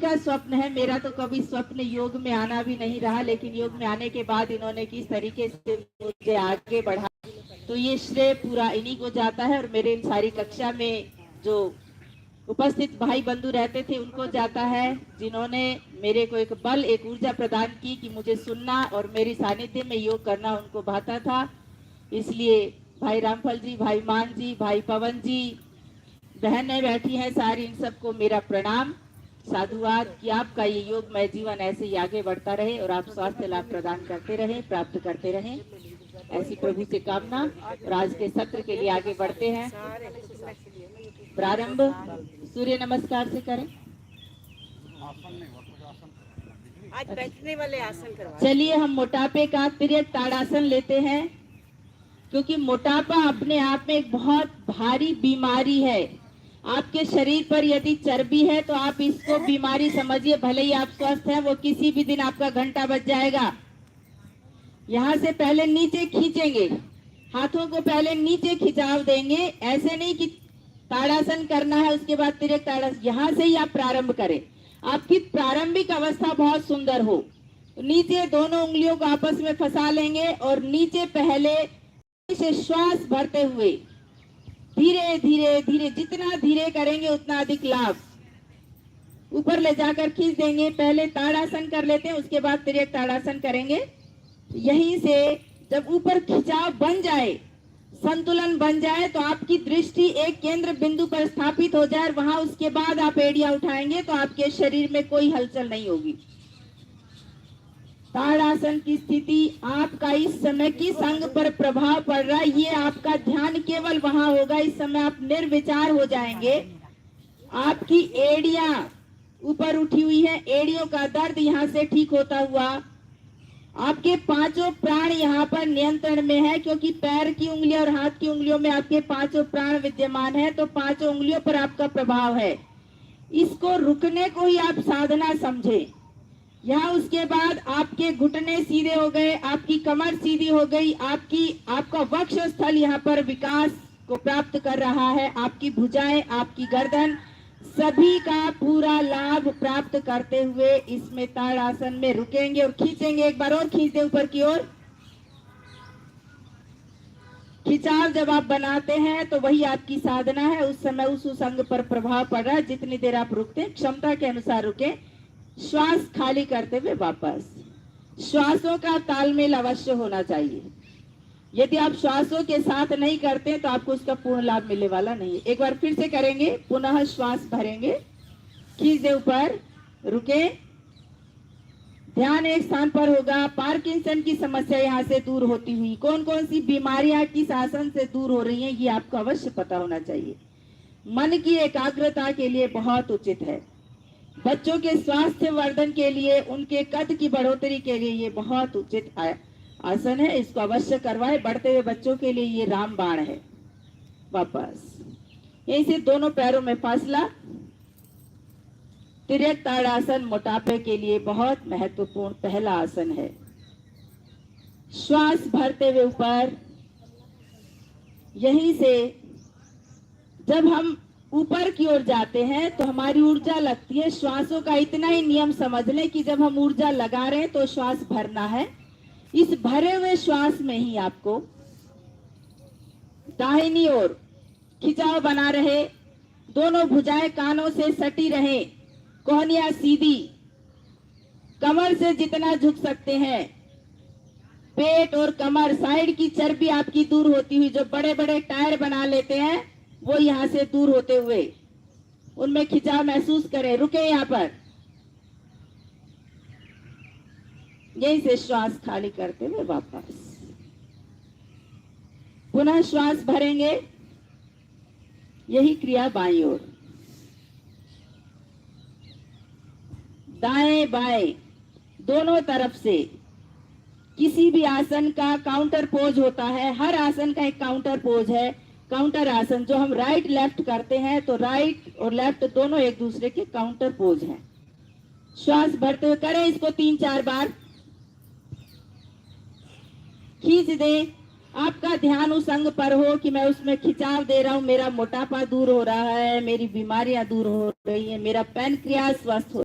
का स्वप्न है, मेरा तो कभी स्वप्न योग में आना भी नहीं रहा, लेकिन योग में आने के बाद इन्होंने किस तरीके से मुझे आगे बढ़ा, तो ये श्रेय पूरा इन्हीं को जाता है। और मेरे इन सारी कक्षा में जो उपस्थित भाई बंधु रहते थे उनको जाता है, जिन्होंने मेरे को एक बल, एक ऊर्जा प्रदान की कि मुझे सुनना और मेरी सानिध्य में योग करना उनको भाता था। इसलिए भाई रामफल जी, भाई मान जी, भाई पवन जी, बहनें बैठी हैं सारी, इन सबको मेरा प्रणाम, साधुवाद कि आपका ये योगमय जीवन ऐसे ही आगे बढ़ता रहे और आप स्वास्थ्य लाभ प्रदान करते रहें, प्राप्त करते रहें, ऐसी प्रभु से कामना। और आज के सत्र के लिए आगे बढ़ते हैं। प्रारंभ सूर्य नमस्कार से करें। आज बैठने वाले आसन करवा। चलिए हम मोटापे का तिर्यक ताड़ासन लेते हैं, क्योंकि मोटापा अपने आप में एक बहुत भारी बीमारी है। आपके शरीर पर यदि चर्बी है तो आप इसको बीमारी समझिए, भले ही आप स्वस्थ हैं, वो किसी भी दिन आपका घंटा बज जाएगा। यहाँ से पहले नीचे खींचेंगे, हाथों को पहले नीचे खिंचाव देंगे, ऐसे नहीं कि ताड़ासन करना है उसके बाद तिर्यक ताड़ासन, यहाँ से ही आप प्रारंभ करें। आपकी प्रारंभिक अवस्था बहुत सुंदर हो, नीचे दोनों उंगलियों को आपस में फंसा लेंगे और नीचे पहले से श्वास भरते हुए धीरे धीरे धीरे, जितना धीरे करेंगे उतना अधिक लाभ, ऊपर ले जाकर खींच देंगे। पहले ताड़ासन कर लेते हैं, उसके बाद तिर्यक ताड़ासन करेंगे। यहीं से जब ऊपर खिंचाव बन जाए, संतुलन बन जाए, तो आपकी दृष्टि एक केंद्र बिंदु पर स्थापित हो जाए, वहां उसके बाद आप एड़ियां उठाएंगे तो आपके शरीर में कोई हलचल नहीं होगी। ताड़ासन की स्थिति आपका इस समय किस अंग पर प्रभाव पड़ रहा है, ये आपका ध्यान केवल वहां होगा। इस समय आप निर्विचार हो जाएंगे। आपकी एड़ियां ऊपर उठी हुई है, एड़ियों का दर्द यहाँ से ठीक होता हुआ, आपके पांचों प्राण यहाँ पर नियंत्रण में है, क्योंकि पैर की उंगलियों और हाथ की उंगलियों में आपके पांचों प्राण विद्यमान है, तो पांचों उंगलियों पर आपका प्रभाव है। इसको रुकने को ही आप साधना समझे। यहाँ उसके बाद आपके घुटने सीधे हो गए, आपकी कमर सीधी हो गई, आपका वक्ष स्थल यहाँ पर विकास को प्राप्त कर रहा है, आपकी भुजाएं, आपकी गर्दन, सभी का पूरा लाभ प्राप्त करते हुए इसमें ताड़ासन में रुकेंगे और खींचेंगे। एक बार और खींच दे ऊपर की ओर। खिंचाव जब आप बनाते हैं तो वही आपकी साधना है। उस समय उस अंग पर प्रभाव पड़ रहा है, जितनी देर आप रुकते हैं क्षमता के अनुसार रुके। श्वास खाली करते हुए वापस, श्वासों का तालमेल अवश्य होना चाहिए। यदि आप श्वासों के साथ नहीं करते तो आपको उसका पूर्ण लाभ मिलने वाला नहीं है। एक बार फिर से करेंगे, पुनः श्वास भरेंगे, खींच दे ऊपर, रुके, ध्यान एक स्थान पर होगा। पार्किंसन की समस्या यहाँ से दूर होती हुई, कौन कौन सी बीमारियां किस आसन से दूर हो रही हैं, ये आपको अवश्य पता होना चाहिए। मन की एकाग्रता के लिए बहुत उचित है। बच्चों के स्वास्थ्य वर्धन के लिए, उनके कद की बढ़ोतरी के लिए ये बहुत उचित आसन है, इसको अवश्य करवाए। बढ़ते हुए बच्चों के लिए ये रामबाण है। वापस यहीं से दोनों पैरों में फासला। तिर्यक ताड़ासन मोटापे के लिए बहुत महत्वपूर्ण पहला आसन है। श्वास भरते हुए ऊपर, यहीं से जब हम ऊपर की ओर जाते हैं तो हमारी ऊर्जा लगती है। श्वासों का इतना ही नियम समझ लें कि जब हम ऊर्जा लगा रहे हैं तो श्वास भरना है। इस भरे हुए श्वास में ही आपको दाहिनी ओर खिंचाव बना रहे, दोनों भुजाएं कानों से सटी रहे, कोहनियां सीधी, कमर से जितना झुक सकते हैं, पेट और कमर, साइड की चर्बी आपकी दूर होती हुई, जो बड़े बड़े टायर बना लेते हैं वो यहाँ से दूर होते हुए उनमें खिंचाव महसूस करें। रुके यहाँ पर, यहीं से श्वास खाली करते हुए वापस, पुनः श्वास भरेंगे। यही क्रिया बाईं ओर, दाएं बाएं दोनों तरफ से। किसी भी आसन का काउंटर पोज होता है, हर आसन का एक काउंटर पोज है। काउंटर आसन जो हम राइट लेफ्ट करते हैं, तो राइट और लेफ्ट दोनों एक दूसरे के काउंटर पोज हैं। श्वास भरते हुए करें इसको 3-4 बार, खींच दें। आपका ध्यान उस अंग पर हो कि मैं उसमें खिंचाव दे रहा हूं, मेरा मोटापा दूर हो रहा है, मेरी बीमारियां दूर हो रही है, मेरा पैनक्रियास स्वस्थ हो